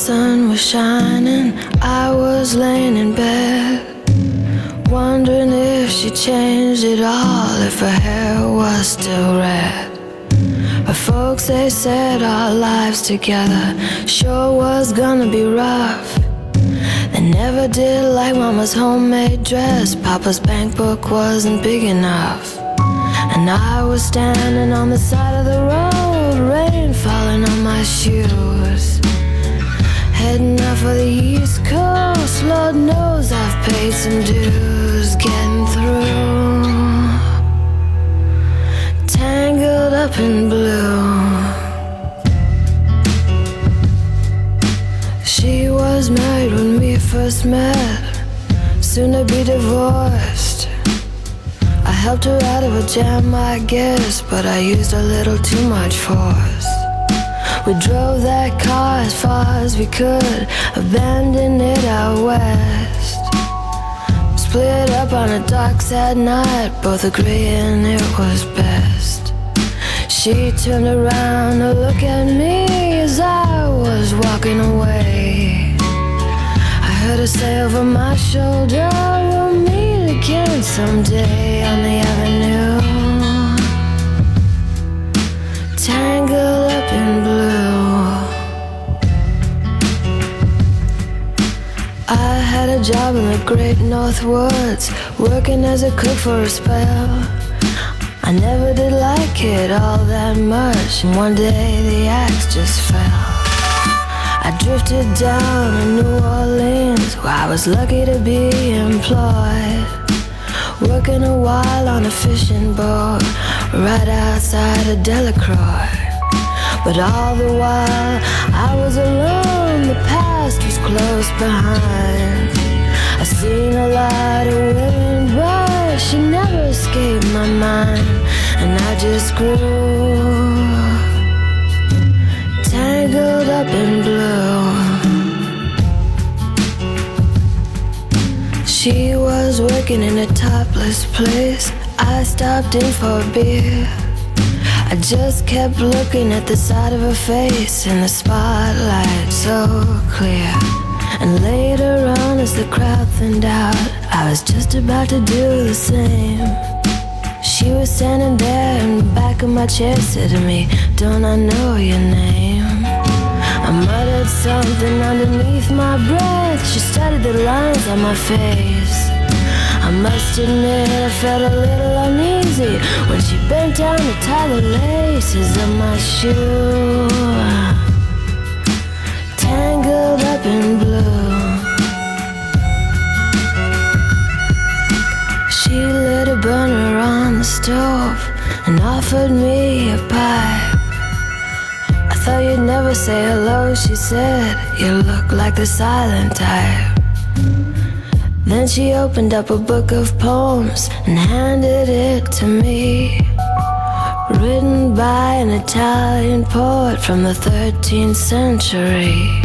sun was shining, I was laying in bed, wondering if she changed it all, if her hair was still red. Her folks, they said our lives together sure was gonna be rough. They never did like Mama's homemade dress, Papa's bank book wasn't big enough. And I was standing on the side of the road, rain falling on my shoes, heading out for the East Coast. Lord knows I've paid some dues getting through. Tangled up in blue. She was married when we first met, soon to be divorced. I helped her out of a jam, I guess, but I used a little too much force. We drove that car as far as we could, abandoned it out west. Split up on a dark, sad night, both agreeing it was best. She turned around to look at me as I was walking away. I heard her say over my shoulder, we'll meet again someday on the avenue. Tangled up in blue. I had a job in the great North Woods, working as a cook for a spell. I never did like it all that much, and one day the axe just fell. I drifted down to New Orleans, where I was lucky to be employed, working a while on a fishing boat right outside of Delacroix. But all the while I was alone, the past was close behind. I seen a lot of women, but she never escaped my mind. And I just grew tangled up in blue. She was working in a topless place, I stopped in for a beer. I just kept looking at the side of her face in the spotlight so clear. And later on, as the crowd thinned out, I was just about to do the same. She was standing there in the back of my chair, said to me, "Don't I know your name?" I muttered something underneath my breath. She studied the lines on my face. I must admit I felt a little uneasy when she bent down to tie the laces of my shoe. Tangled up in blue. She lit a burner on the stove and offered me a pipe. I thought you'd never say hello, she said. You look like the silent type. Then she opened up a book of poems and handed it to me, written by an Italian poet from the 13th century.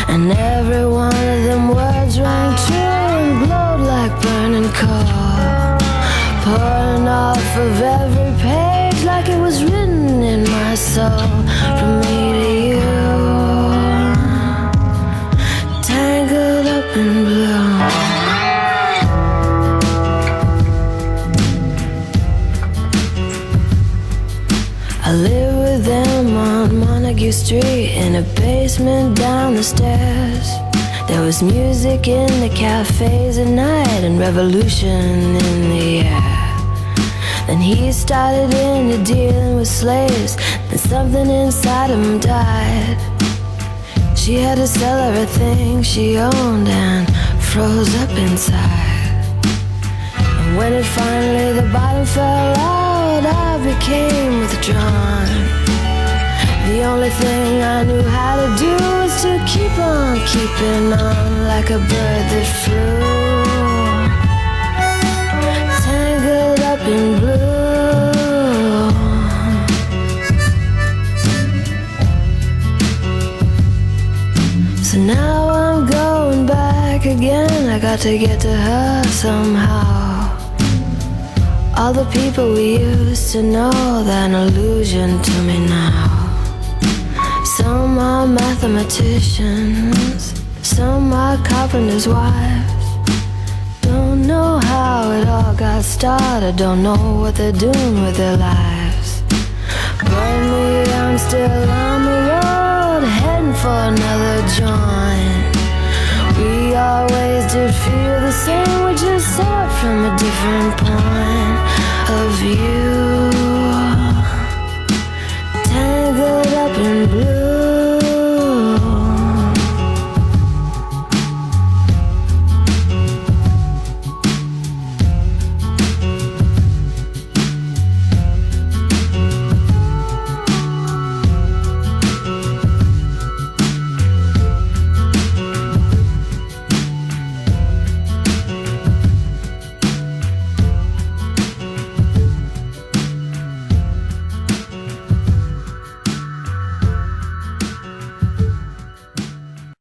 And every one of them words rang true and glowed like burning coal, pouring off of every page like it was written in my soul. From me to you, tangled up in blue. I lived with them on Montague Street in a basement down the stairs. There was music in the cafes at night and revolution in the air. Then he started into dealing with slaves, and something inside him died. She had to sell everything she owned and froze up inside. And when it finally the bottom fell out, I became withdrawn. The only thing I knew how to do was to keep on keeping on like a bird that flew. Tangled up in blue. So now I'm going back again. I got to get to her somehow. All the people we used to know, they're an illusion to me now. Some are mathematicians, some are carpenters' wives. Don't know how it all got started, don't know what they're doing with their lives. But me, I'm still on the road, heading for another joint. We always did feel the same, we just saw it from a different point.